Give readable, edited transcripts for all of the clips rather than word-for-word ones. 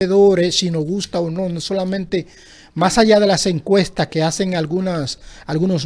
si nos gusta o no, no solamente más allá de las encuestas que hacen algunos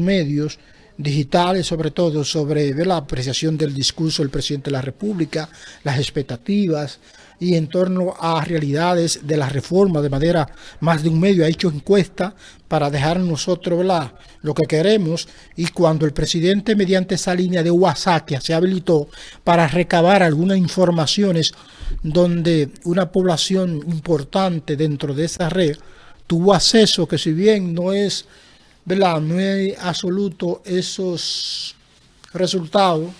medios digitales, sobre todo sobre ver la apreciación del discurso del presidente de la República, las expectativas y en torno a realidades de la reforma, de manera más de un medio ha hecho encuesta para dejar nosotros, ¿verdad?, lo que queremos, y cuando el presidente mediante esa línea de WhatsApp que se habilitó para recabar algunas informaciones donde una población importante dentro de esa red tuvo acceso, que si bien no es, ¿verdad?, no es absoluto esos resultados,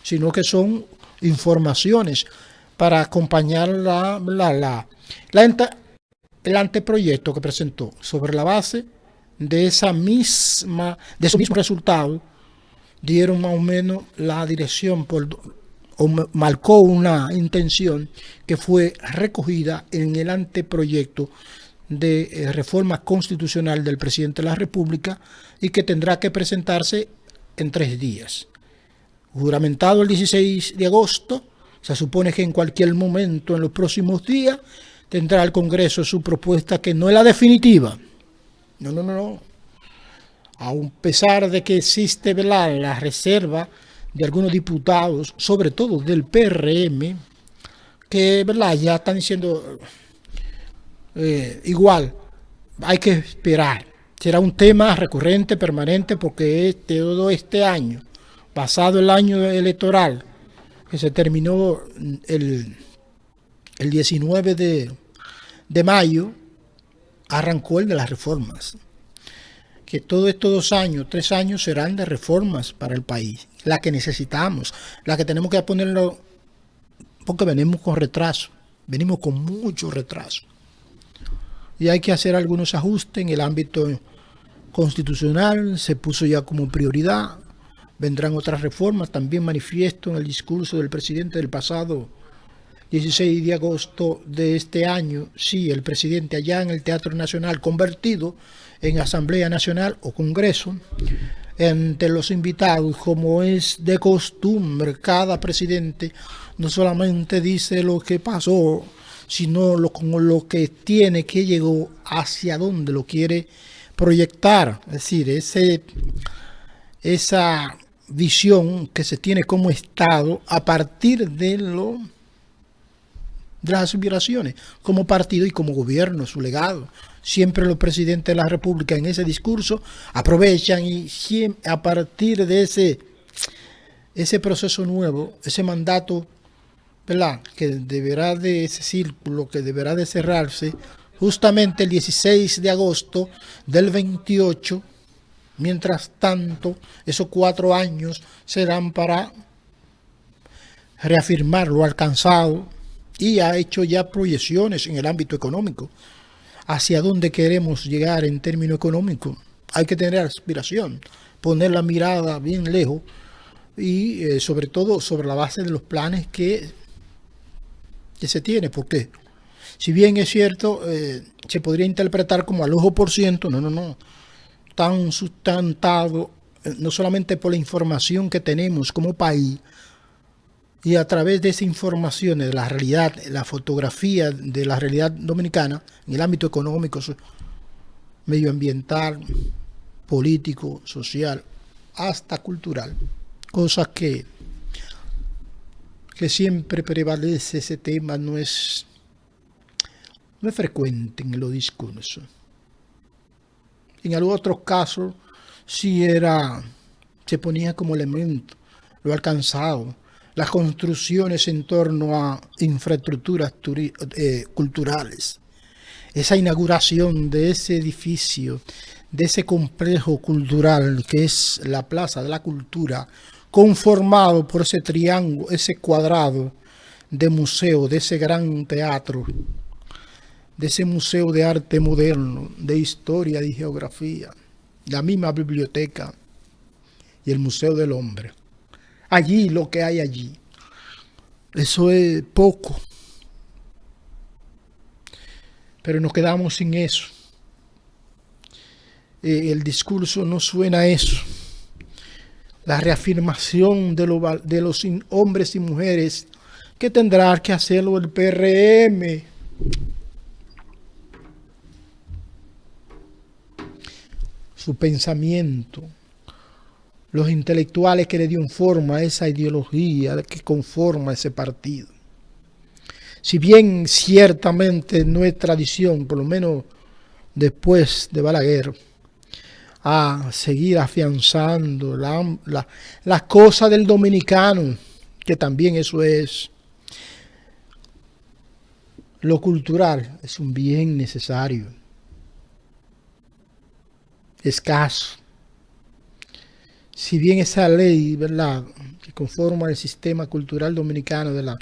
sino que son informaciones para acompañar el anteproyecto que presentó sobre la base de esos mismos resultados, dieron más o menos la dirección o marcó una intención que fue recogida en el anteproyecto de reforma constitucional del presidente de la República y que tendrá que presentarse en 3 días. Juramentado el 16 de agosto, se supone que en cualquier momento en los próximos días tendrá el Congreso su propuesta, que no es la definitiva. No. A pesar de que existe, ¿verdad?, la reserva de algunos diputados, sobre todo del PRM, que, ¿verdad?, ya están diciendo igual, hay que esperar. Será un tema recurrente, permanente, porque todo este año, pasado el año electoral, que se terminó el 19 de mayo, arrancó el de las reformas. Que todos estos 2 años, 3 años serán de reformas para el país, la que necesitamos, la que tenemos que ponerlo, porque venimos con retraso, venimos con mucho retraso. Y hay que hacer algunos ajustes en el ámbito constitucional, se puso ya como prioridad, vendrán otras reformas, también manifiesto en el discurso del presidente del pasado 16 de agosto de este año, sí, el presidente allá en el Teatro Nacional, convertido en Asamblea Nacional o Congreso, entre los invitados, como es de costumbre, cada presidente no solamente dice lo que pasó, sino como lo que tiene, que llegó, hacia dónde lo quiere proyectar. Es decir, esa visión que se tiene como Estado a partir de las aspiraciones, como partido y como gobierno, su legado. Siempre los presidentes de la República en ese discurso aprovechan y a partir de ese proceso nuevo, ese mandato, ¿verdad?, que deberá de ese círculo que deberá de cerrarse justamente el 16 de agosto del 28. Mientras tanto, esos 4 años serán para reafirmar lo alcanzado, y ha hecho ya proyecciones en el ámbito económico. ¿Hacia dónde queremos llegar en términos económicos? Hay que tener aspiración, poner la mirada bien lejos y sobre todo sobre la base de los planes que se tiene, porque si bien es cierto, se podría interpretar como al ojo por ciento, no, tan sustentado, no solamente por la información que tenemos como país, y a través de esa información de la realidad, la fotografía de la realidad dominicana, en el ámbito económico, medioambiental, político, social, hasta cultural, cosas que siempre prevalece ese tema, no es frecuente en los discursos. En algunos otros casos sí se ponía como elemento lo alcanzado, las construcciones en torno a infraestructuras culturales, esa inauguración de ese edificio, de ese complejo cultural que es la Plaza de la Cultura, conformado por ese triángulo, ese cuadrado de museo, de ese gran teatro, de ese museo de arte moderno, de historia y geografía, la misma biblioteca y el Museo del Hombre. Allí, lo que hay allí, eso es poco, pero nos quedamos sin eso. El discurso no suena a eso. La reafirmación de los hombres y mujeres que tendrá que hacerlo el PRM. su pensamiento, los intelectuales que le dieron forma a esa ideología que conforma ese partido. Si bien ciertamente no es tradición, por lo menos después de Balaguer, a seguir afianzando las cosas del dominicano, que también eso es lo cultural, es un bien necesario, escaso. Si bien esa ley, ¿verdad?, que conforma el sistema cultural dominicano,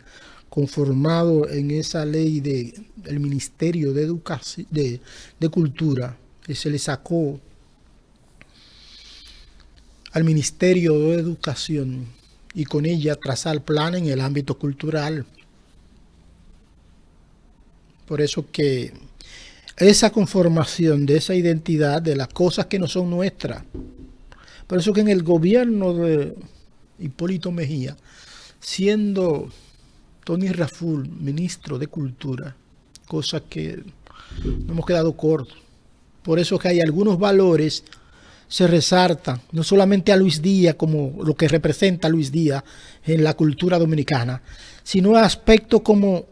conformado en esa ley del Ministerio de Educación, de Cultura, que se le sacó al Ministerio de Educación y con ella trazar planes en el ámbito cultural. Por eso que esa conformación de esa identidad, de las cosas que no son nuestras, por eso que en el gobierno de Hipólito Mejía, siendo Tony Raful ministro de Cultura, cosa que no hemos quedado cortos, por eso que hay algunos valores se resaltan, no solamente a Luis Díaz como lo que representa Luis Díaz en la cultura dominicana, sino a aspectos como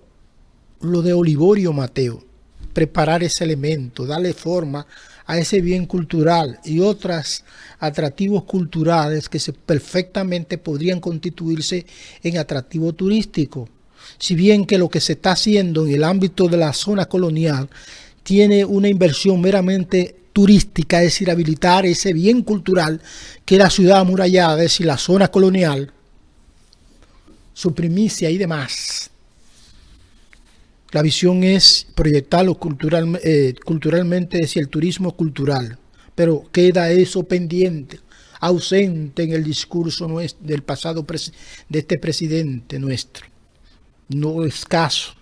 lo de Olivorio Mateo, preparar ese elemento, darle forma a ese bien cultural y otros atractivos culturales que perfectamente podrían constituirse en atractivo turístico. Si bien que lo que se está haciendo en el ámbito de la zona colonial tiene una inversión meramente turística, es decir, habilitar ese bien cultural que es la ciudad amurallada, es decir, la zona colonial, su primicia y demás. La visión es proyectarlo culturalmente, es decir, el turismo cultural, pero queda eso pendiente, ausente en el discurso del pasado de este presidente nuestro. No escasa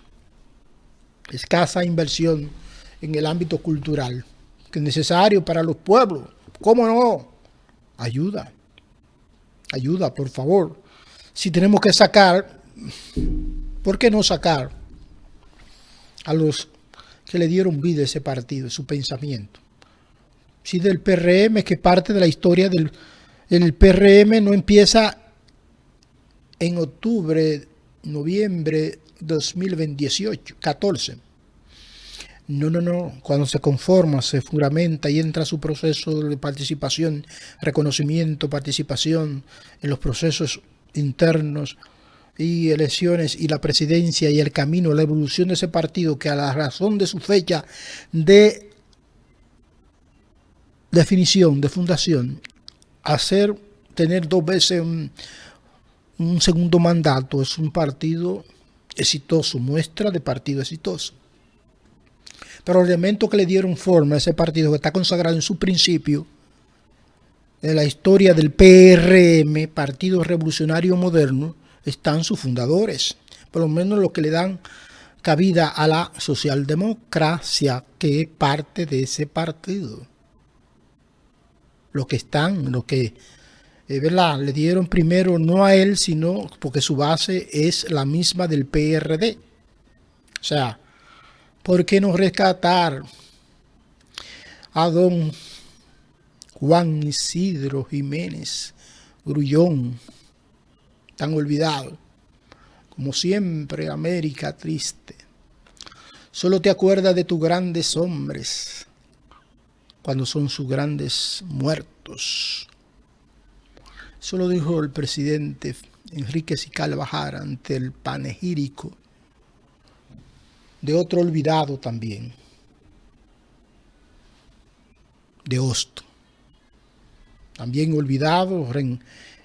inversión en el ámbito cultural, que es necesario para los pueblos. ¿Cómo no? Ayuda, por favor. Si tenemos que sacar, ¿por qué no sacar a los que le dieron vida a ese partido, su pensamiento? Si del PRM, que parte de la historia el PRM no empieza en octubre, noviembre 2018, 14. No. Cuando se conforma, se fundamenta y entra su proceso de participación, reconocimiento, participación en los procesos internos y elecciones y la presidencia y el camino, la evolución de ese partido, que a la razón de su fecha de definición, de fundación, tener 2 veces un segundo mandato, es un partido exitoso, muestra de partido exitoso. Pero los elementos que le dieron forma a ese partido, que está consagrado en su principio, en la historia del PRM, Partido Revolucionario Moderno, están sus fundadores, por lo menos los que le dan cabida a la socialdemocracia, que es parte de ese partido. Los que ¿verdad?, le dieron primero no a él, sino porque su base es la misma del PRD. O sea, ¿por qué no rescatar a don Juan Isidro Jiménez Grullón, tan olvidado? Como siempre, América triste. Solo te acuerdas de tus grandes hombres cuando son sus grandes muertos. Eso lo dijo el presidente Enrique Sical Bajar ante el panegírico de otro olvidado también, de Hosto. También olvidado,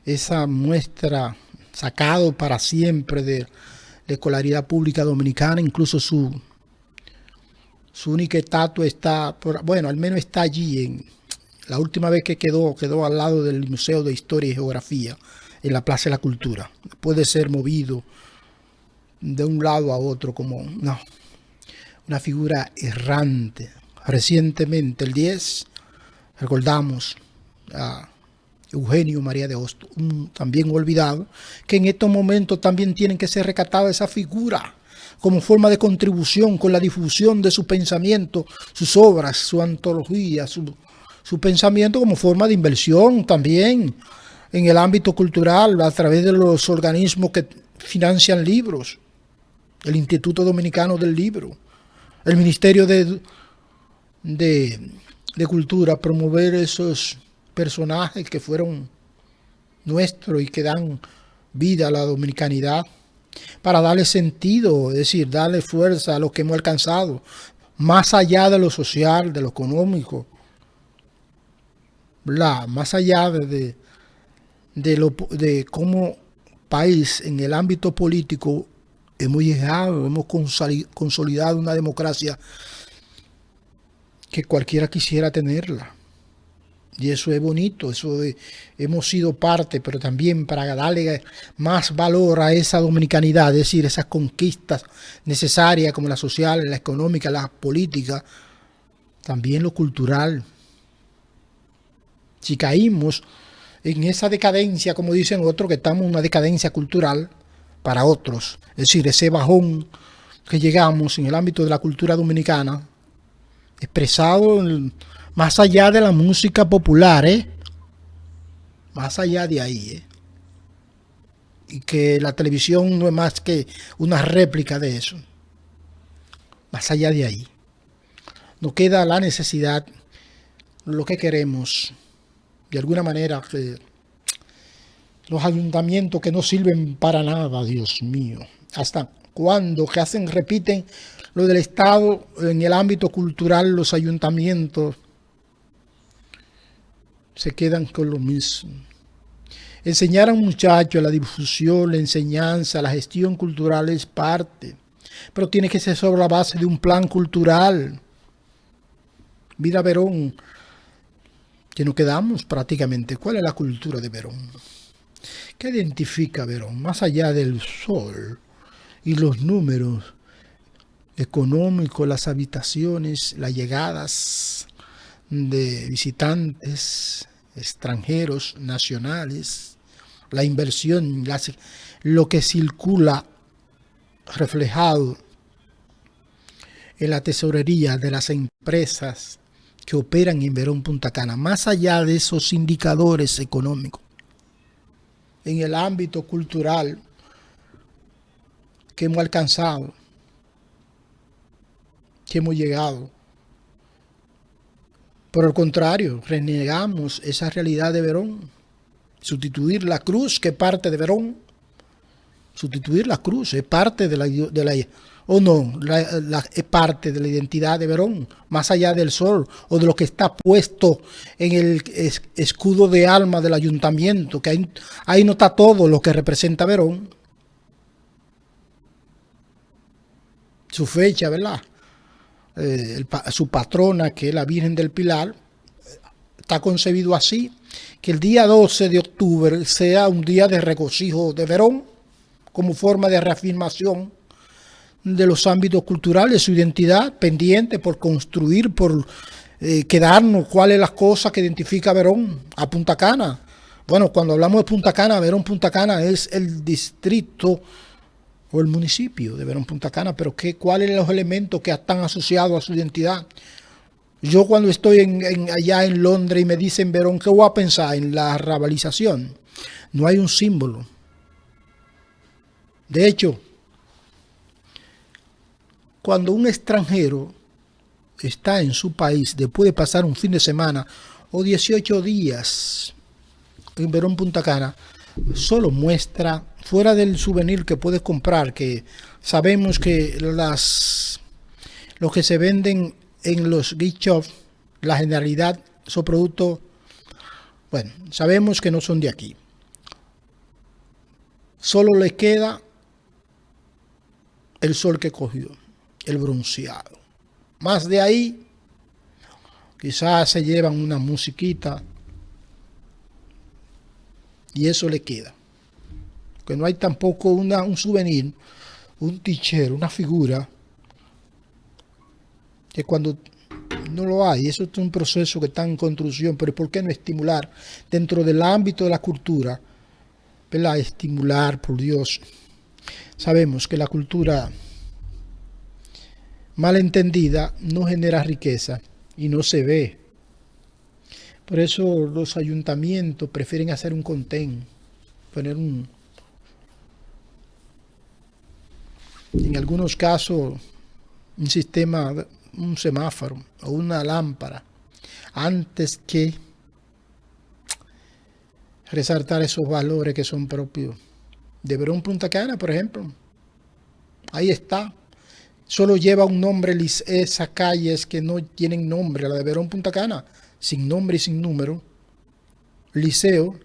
esa muestra sacado para siempre de la escolaridad pública dominicana, incluso su única estatua está, al menos está allí, la última vez que quedó al lado del Museo de Historia y Geografía, en la Plaza de la Cultura. Puede ser movido de un lado a otro como una figura errante. Recientemente, el 10, recordamos a Eugenio María de Hosto, también olvidado, que en estos momentos también tienen que ser rescatada esa figura como forma de contribución con la difusión de su pensamiento, sus obras, su antología, su pensamiento como forma de inversión también en el ámbito cultural a través de los organismos que financian libros, el Instituto Dominicano del Libro, el Ministerio de Cultura, promover esos personajes que fueron nuestros y que dan vida a la dominicanidad, para darle sentido, es decir, darle fuerza a lo que hemos alcanzado, más allá de lo social, de lo económico, ¿verdad? Más allá de cómo país en el ámbito político hemos llegado, hemos consolidado una democracia que cualquiera quisiera tenerla. Y eso es bonito, hemos sido parte, pero también para darle más valor a esa dominicanidad, es decir, esas conquistas necesarias como la social, la económica, la política, también lo cultural. Si caímos en esa decadencia, como dicen otros, que estamos en una decadencia cultural para otros, es decir, ese bajón que llegamos en el ámbito de la cultura dominicana, expresado más allá de la música popular, más allá de ahí, y que la televisión no es más que una réplica de eso, más allá de ahí. Nos queda la necesidad, lo que queremos, de alguna manera, que los ayuntamientos que no sirven para nada, Dios mío, hasta cuando que repiten lo del Estado en el ámbito cultural, los ayuntamientos se quedan con lo mismo. Enseñar a un muchacho la difusión, la enseñanza, la gestión cultural es parte, pero tiene que ser sobre la base de un plan cultural. Mira Verón, que nos quedamos prácticamente. ¿Cuál es la cultura de Verón? ¿Qué identifica Verón? Más allá del sol y los números económicos, las habitaciones, las llegadas de visitantes extranjeros, nacionales, la inversión, lo que circula reflejado en la tesorería de las empresas que operan en Verón Punta Cana, más allá de esos indicadores económicos, en el ámbito cultural que hemos alcanzado, que hemos llegado. Por el contrario, renegamos esa realidad de Verón, sustituir la cruz, que es parte de Verón, sustituir la cruz, es parte de la o no, es parte de la identidad de Verón, más allá del sol o de lo que está puesto en el escudo de alma del ayuntamiento, que ahí no está todo lo que representa Verón. Su fecha, ¿verdad? Su patrona, que es la Virgen del Pilar, está concebido así, que el día 12 de octubre sea un día de regocijo de Verón, como forma de reafirmación de los ámbitos culturales, su identidad pendiente por construir, por quedarnos cuáles son las cosas que identifica Verón a Punta Cana. Bueno, cuando hablamos de Punta Cana, Verón Punta Cana es el distrito o el municipio de Verón Punta Cana, pero ¿cuáles son los elementos que están asociados a su identidad? Yo cuando estoy allá en Londres y me dicen Verón, ¿qué voy a pensar? En la rabalización. No hay un símbolo. De hecho, cuando un extranjero está en su país, después de pasar un fin de semana o 18 días en Verón Punta Cana, solo muestra, fuera del souvenir que puedes comprar, que sabemos que los que se venden en los gift shops, la generalidad son productos, bueno, sabemos que no son de aquí. Solo le queda el sol que cogió, el bronceado. Más de ahí, quizás se llevan una musiquita y eso le queda. Que no hay tampoco un souvenir, un tichero, una figura, que cuando no lo hay, eso es un proceso que está en construcción, pero ¿por qué no estimular dentro del ámbito de la cultura? ¿Verdad? Estimular, por Dios. Sabemos que la cultura mal entendida no genera riqueza y no se ve. Por eso los ayuntamientos prefieren hacer un contén, poner en algunos casos un sistema, un semáforo o una lámpara, antes que resaltar esos valores que son propios de Verón Punta Cana, por ejemplo. Ahí está. Solo lleva un nombre esas calles que no tienen nombre, la de Verón Punta Cana, sin nombre y sin número. Liceo,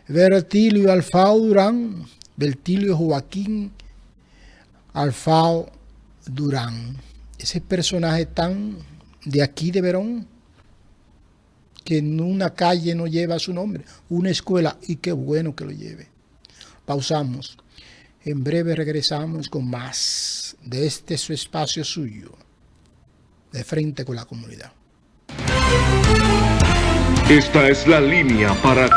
Bertilio Alfao Durán, Bertilio Joaquín Alfao Durán. Ese personaje tan de aquí de Verón, que en una calle no lleva su nombre, una escuela, y qué bueno que lo lleve. Pausamos. En breve regresamos con más de este su espacio suyo, de frente con la comunidad. Esta es la línea para